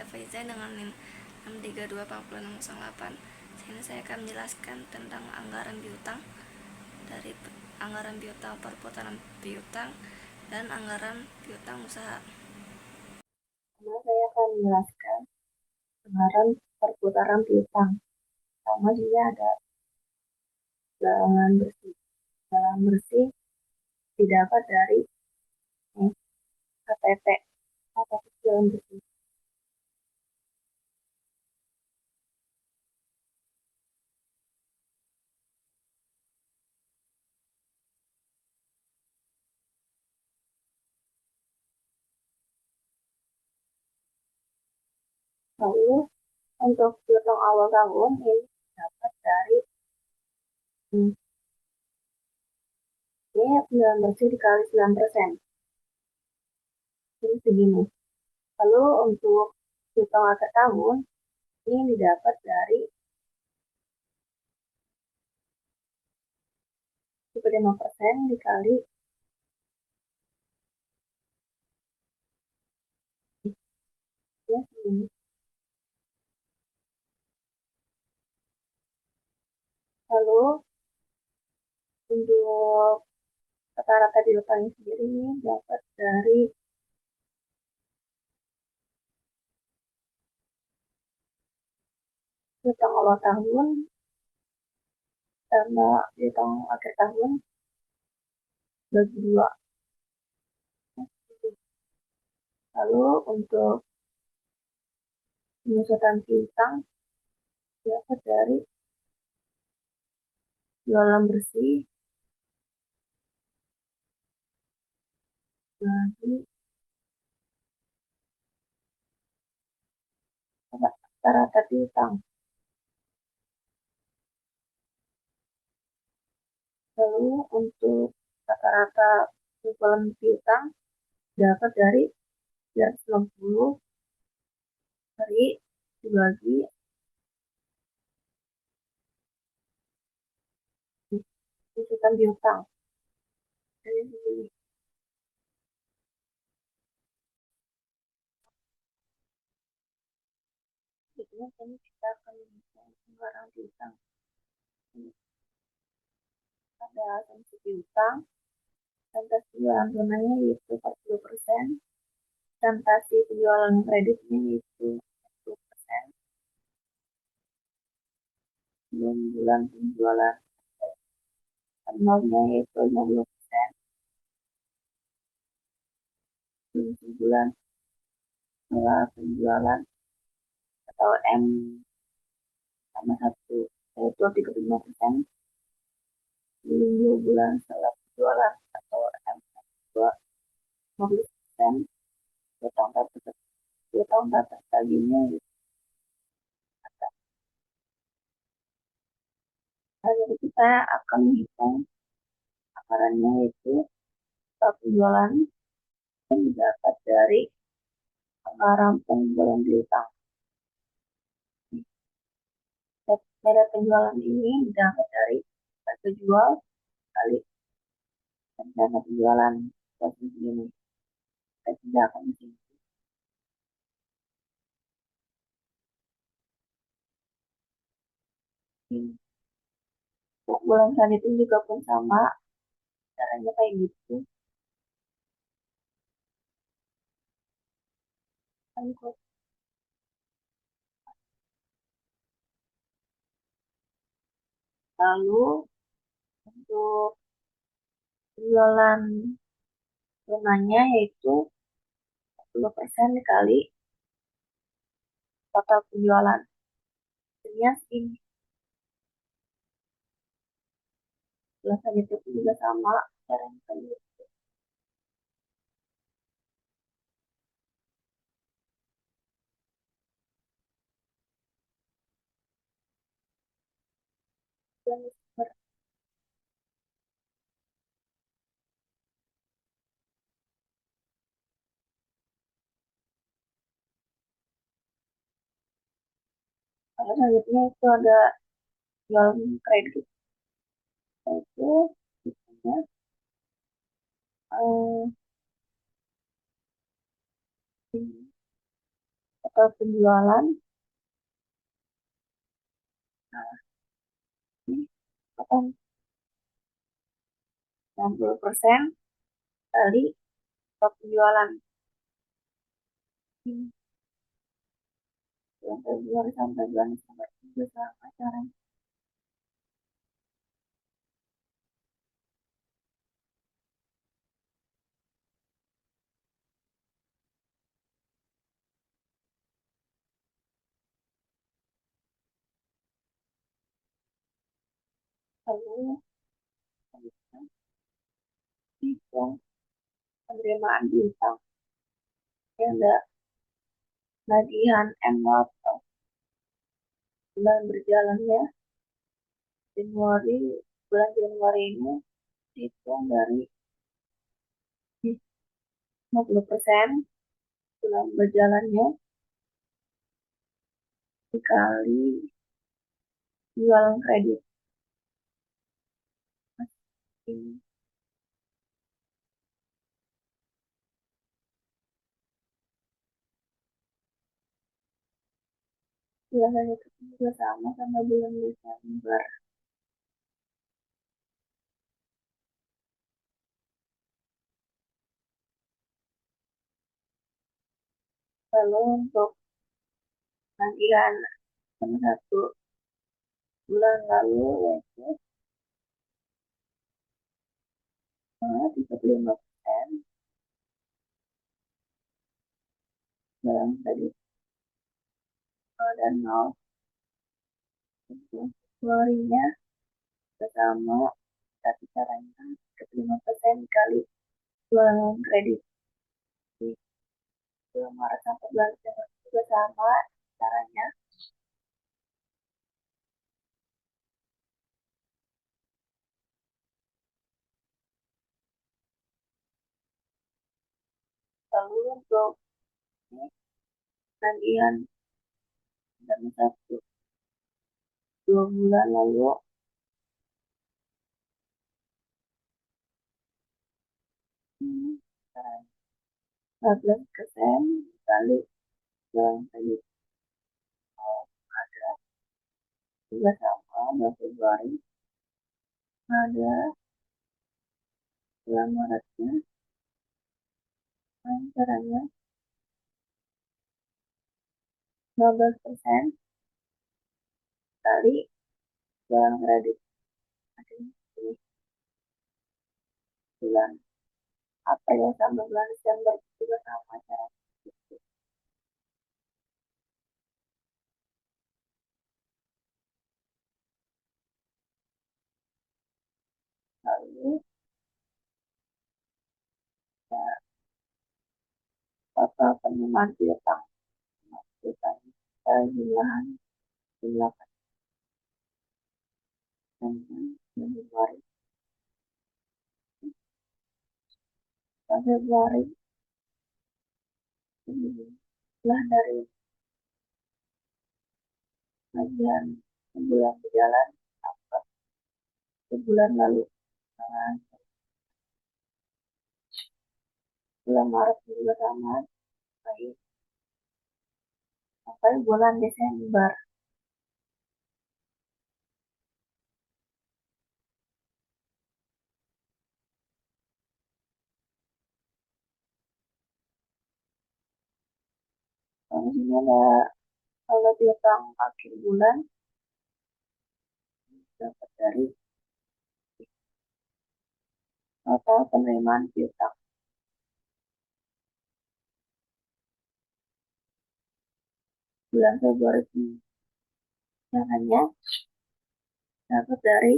Faiza dengan NIM 6324068. Sini saya akan menjelaskan tentang anggaran piutang, dari anggaran piutang perputaran piutang dan anggaran piutang usaha. Pertama, saya akan menjelaskan anggaran perputaran piutang. Pertama juga ada galangan bersih. Galangan bersih didapat dari KTP atau galangan bersih. Lalu untuk piutang awal tahun ini dapat dari hmm, ini galangan bersih dikali 9%. Jadi segini. Lalu untuk piutang akhir tahun ini didapat dari 5% dikali ya segini. Lalu untuk rata-rata piutangnya sendiri ini dapat dari piutang awal tahun sama piutang akhir tahun bagi dua. Lalu untuk pengusutan piutang dapat dari jualan bersih bagi rata-rata piutang. Lalu untuk rata-rata penjualan piutang dapat dari 360 hari dibagi pengusutan piutang. Jadi begini. Jadi kita akan menghitung anggaran piutang. Ada asumsi piutang, transaksi penjualan tunainya yaitu 40%, transaksi penjualan kreditnya yaitu 10%, belum bulan penjualan nolnya yaitu 50%, belum sebulan setelah penjualan atau M sama 1 yaitu 35%, belum 2 bulan setelah penjualan atau M 2 50%, 2 tahun atas laginya gitu. Jadi kita akan menghitung anggarannya itu penjualan yang didapat dari anggaran penjualan piutang. Nilai penjualan ini didapat dari harga jual kali rencana penjualan proses ini. Kita tidak akan di sini. Untuk bulan selanjutnya juga pun sama, caranya kayak gitu. Lalu untuk penjualan lunanya yaitu 10% dikali total penjualan. Jadinya segini. Bulan selanjutnya pun juga sama, caranya kayak gitu. Dan kalau selanjutnya itu ada jual kredit. Itu biasanya atau penjualan. Nah, ini potong 60% kali total penjualan. Hmm, bulan Februari sampai bulan Desember juga sama caranya. Lalu lanjutkan hitung penerimaan bintang yang ada tagihan M0 atau bulan berjalannya Januari. Bulan Januari ini dihitung dari 50% bulan berjalannya dikali jualan kredit. Ini biasanya itu juga sama bulan Desember. Lalu untuk tagihan satu bulan lalu yaitu 35% dalam kredit dan 0 untuk keluarnya bersama, tapi caranya 35% dikali jualan kredit di bulan Maret sampai bulan Desember juga sama caranya. Lalu untuk ini, tagihan dalam satu 2 bulan lalu hmm, caranya 14% kali jualan kredit. Oh, ada juga sama bulan Februari, ada bulan Maretnya. Caranya 15% kali jualan kredit. Ada ini bulan April sampai bulan Desember juga sama cara. Lalu ya, total penerimaan piutang piutang jumlahan jumlah Januari Februari jumlah dari bagian bulan berjalan sampai bulan lalu. Nah, bulan Maret juga sama sampai bulan Desember. Di sini ada kalau piutang akhir bulan dapat dari total penerimaan piutang bulan Februari caranya dapat dari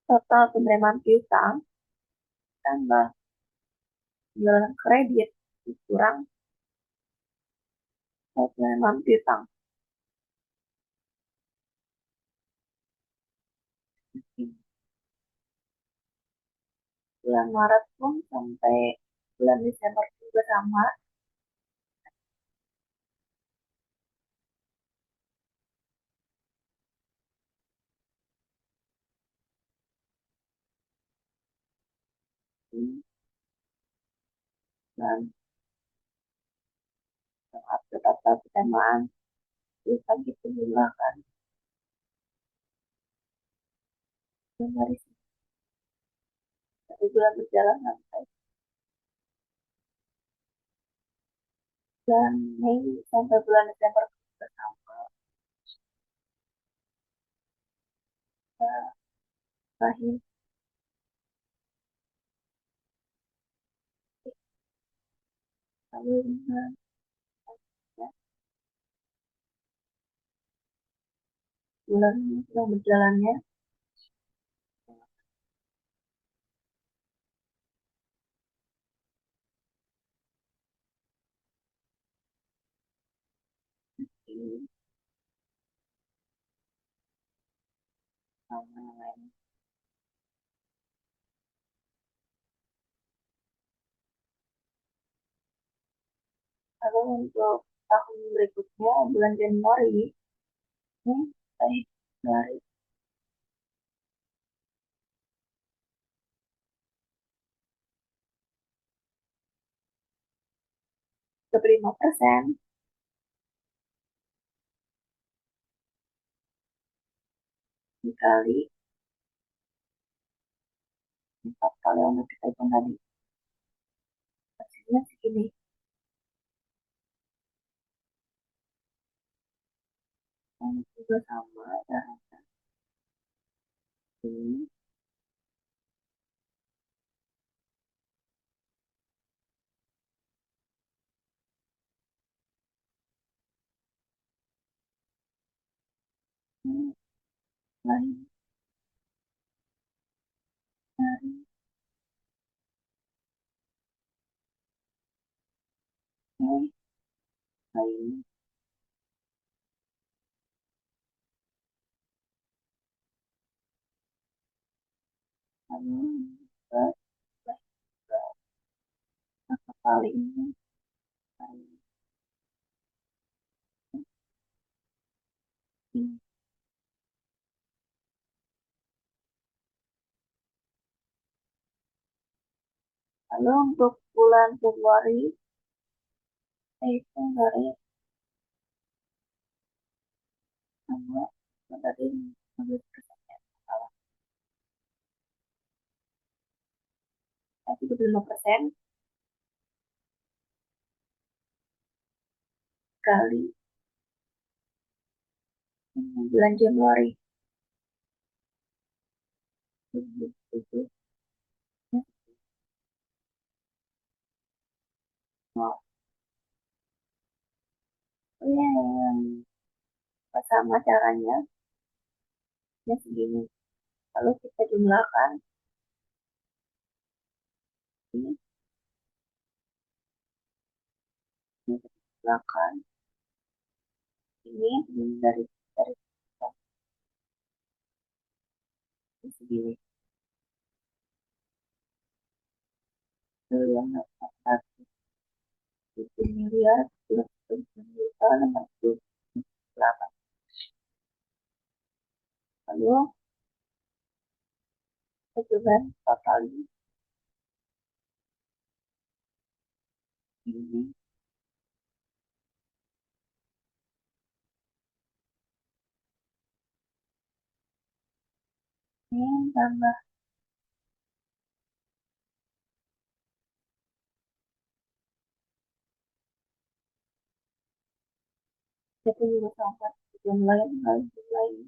total penerimaan piutang tambah jualan kredit dikurang total penerimaan piutang. Bulan Maret pun sampai bulan Desember juga sama. Dan tetap tahu kesamaan bisa gitu juga kan dari satu bulan berjalan sampai bulan Mei sampai bulan Desember bersama terakhir lalu ya, bulan ini sedang berjalannya ini sama yang lain. Lalu untuk tahun berikutnya bulan Januari ini dari ke 5% dikali 4 kali yang kita hitung tadi hasilnya segini. Yang juga sama caranya ini ini lain dari ini lain lalu plus plus satu kali ini lain ini. Lalu untuk bulan Februari itu dari sama dari 15% ya salah 35% kali bulan Januari 2007. Nah, ini yang sama caranya ya segini. Lalu kita jumlahkan ini, ini kita jumlahkan ini dari segini itu yang dapat 1 miliar 268. Lalu kita coba total ini tambah itu juga sama jumlah yang lain jumlah ini